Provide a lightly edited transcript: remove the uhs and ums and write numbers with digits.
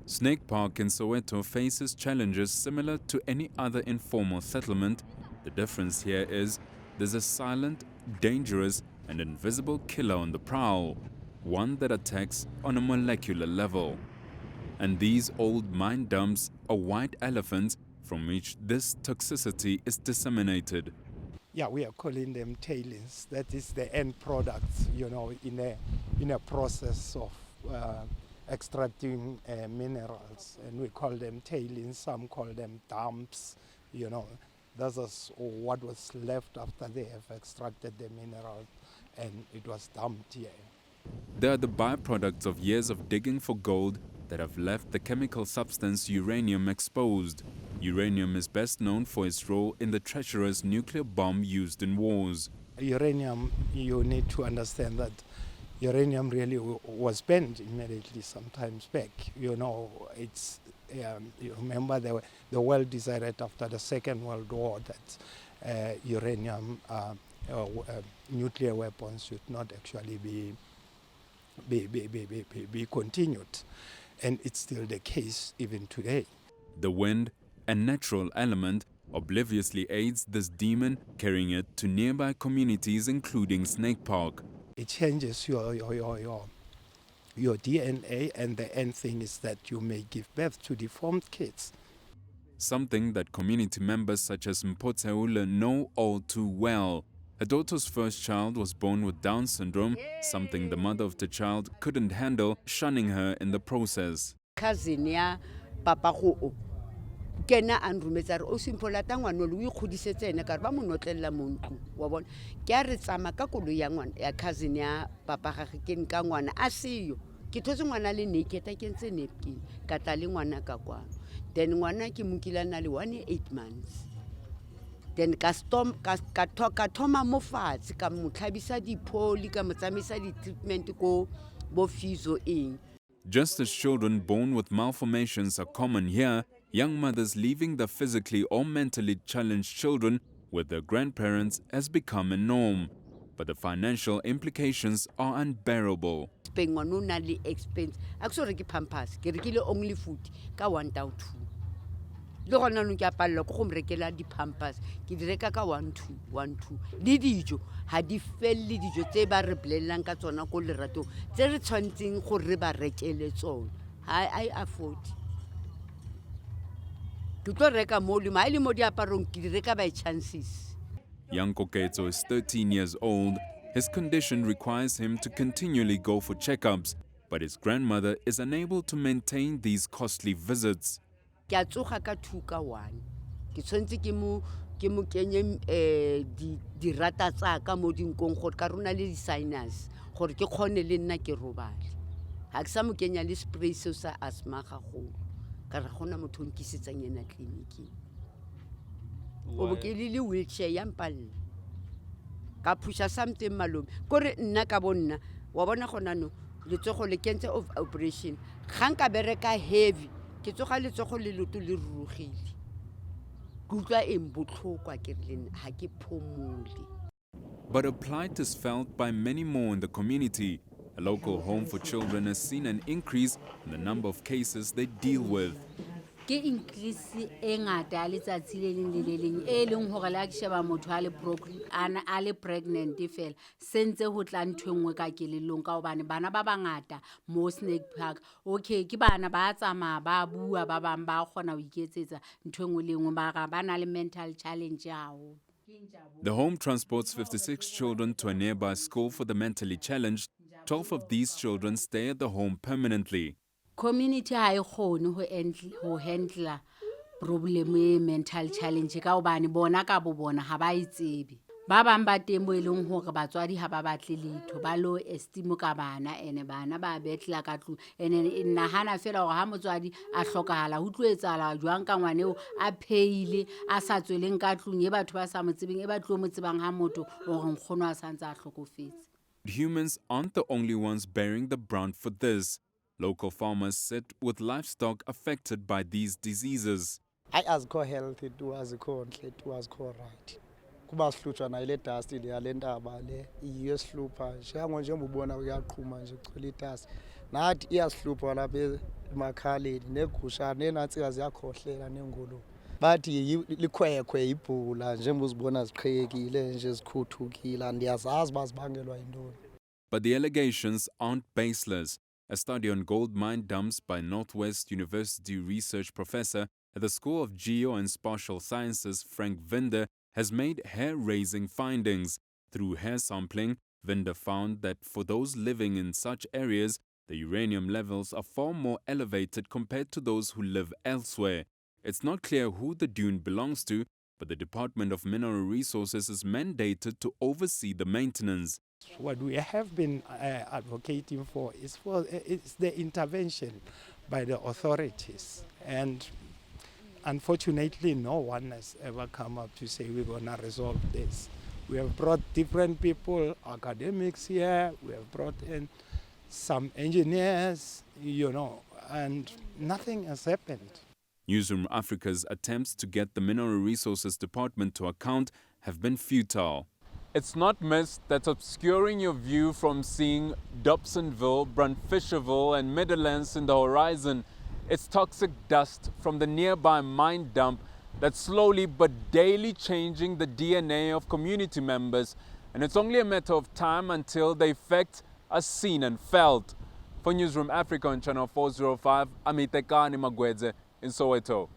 Snake Park in Soweto faces challenges similar to any other informal settlement. The difference here is there's a silent, dangerous, and invisible killer on the prowl, one that attacks on a molecular level. And these old mine dumps are white elephants from which this toxicity is disseminated. Yeah, we are calling them tailings. That is the end product, in a process of extracting minerals, and we call them tailings. Some call them dumps. That is what was left after they have extracted the mineral, and it was dumped here. They are the byproducts of years of digging for gold that have left the chemical substance uranium exposed. Uranium is best known for its role in the treacherous nuclear bomb used in wars. Uranium, you need to understand that uranium really was banned immediately sometimes back. It's you remember the world decided after the Second World War that uranium nuclear weapons should not actually be continued, and it's still the case even today. The wind, a natural element, obliviously aids this demon, carrying it to nearby communities including Snake Park. It changes your DNA, and the end thing is that you may give birth to deformed kids. Something that community members such as Mpotseule know all too well. Her daughter's first child was born with Down syndrome, something the mother of the child couldn't handle, shunning her in the process. Cousin ya papa go kena a nrometsa re o simpola ta ngwana le o ikgodisetse ene ka re ba mo notlella mo ntlo wa bona ke a re tsama ka koloi ya ngwana ya cousin ya papa ga ke nka ngwana a seyo ke thotse ngwana le naked a kentse napkin ka tla le ngwana ka kwano then ngwana ke mokilana le 8 months then ka thoma mo fatshe ka mo tlhabisa dipholi ka mo tsamisa di treatment ko bo fizo eng. Just as children born with malformations are common here, young mothers leaving the physically or mentally challenged children with their grandparents has become a norm. But the financial implications are unbearable. Ngwana o na le expense a ke so reke pampers ke rekile only food ka 1,200 le gona no ke a palla go mo rekela di pampers ke di reka ka 1,200 le dijo ha di felle dijo tse ba re blellang ka tsona ko lerato tse re tshwantseng go re ba rekele tsona I afford ke tlo reka mo le ma ile mo diaparong ke di reka by chances. Young Koketso is 13 years old. His condition requires him to continually go for checkups, but his grandmother is unable to maintain these costly visits. Ke a tsoga ka 2 ka 1 ke tshwantse ke mo kenye di rata tsa ka mo dinkong gore ka rona le di sinus gore ke khone le nna ke robale ha ke sa mo kenya le spray se sa asthma ga go ka re gona motho o nkisetsang yena clinic o bo ke le wheelchair ya mpalle ka phusha something malome gore nna ka bonna wa bona gona no le tsogo le kentse of operation ga nka bereka heavy ke tsoga le tsogo le loto le rurugile kutlwa eng botlhokwa ke re ha ke phomole. But a plight is felt by many more in the community. A local home for children has seen an increase in the number of cases they deal with. Ke increase e ngata a letsatsi le leng le le leng e leng hore la ke sheba motho a le pregnant fela sentse ho tla nthwengwe ka kelelong ka hobane bana ba bangata mo Snake Park okay ke bana ba tsamaya ba bua ba bang ba kgona ho iketsetsa nthwengwe le ngwe ba na le mental challenge yao. The home transports 56 children to a nearby school for the mentally challenged. 12 of these children stay at the home permanently. Community ha e khone ho handle problem e mental challenge ka hobane bona ka bo bona ha ba itsebe ba bang ba teng bo eleng hore batswadi ha ba batle letho ba lo esteem ka bana ene bana ba betla ka tlu ene nna hana fela hore ha motswadi a hlokahala ho tloetsala jwang ka ngwane o a pheile a sa tsweleng ka tlung e batho ba sa motsebeng e ba tlo motsebang ha motho hore nkgono a santse a hlokofetse. Humans aren't the only ones bearing the brunt for this. Local farmers sit with livestock affected by these diseases. I azikho healthy to azikho nhle to azikho right. Kuba sihlutshwa na ile dust le yalentaba le iyesihlupha njengo nje ubona uyaqhuma nje chula idust nathi iyasihlupha lapha emakhaleni neegusha neenantsika ziyakhohlela neengulube bathi likhwekhwe ibhula njengoba uzibona ziqhekekile nje zikhuthukile andiyazazi uba zibangelwa yintoni. But the allegations aren't baseless. A study on gold mine dumps by Northwest University research professor at the School of Geo and Spatial Sciences, Frank Vinder, has made hair-raising findings. Through hair sampling, Vinder found that for those living in such areas, the uranium levels are far more elevated compared to those who live elsewhere. It's not clear who the dune belongs to, but the Department of Mineral Resources is mandated to oversee the maintenance. What we have been advocating for is the intervention by the authorities. And unfortunately, no one has ever come up to say we're going to resolve this. We have brought different people, academics here, we have brought in some engineers, and nothing has happened. Newsroom Africa's attempts to get the Mineral Resources Department to account have been futile. It's not mist that's obscuring your view from seeing Dobsonville, Brandfisherville and Meadowlands in the horizon. It's toxic dust from the nearby mine dump that's slowly but daily changing the DNA of community members, and it's only a matter of time until the effects are seen and felt. For Newsroom Africa on Channel 405, I'm Itekani Magwedze in Soweto.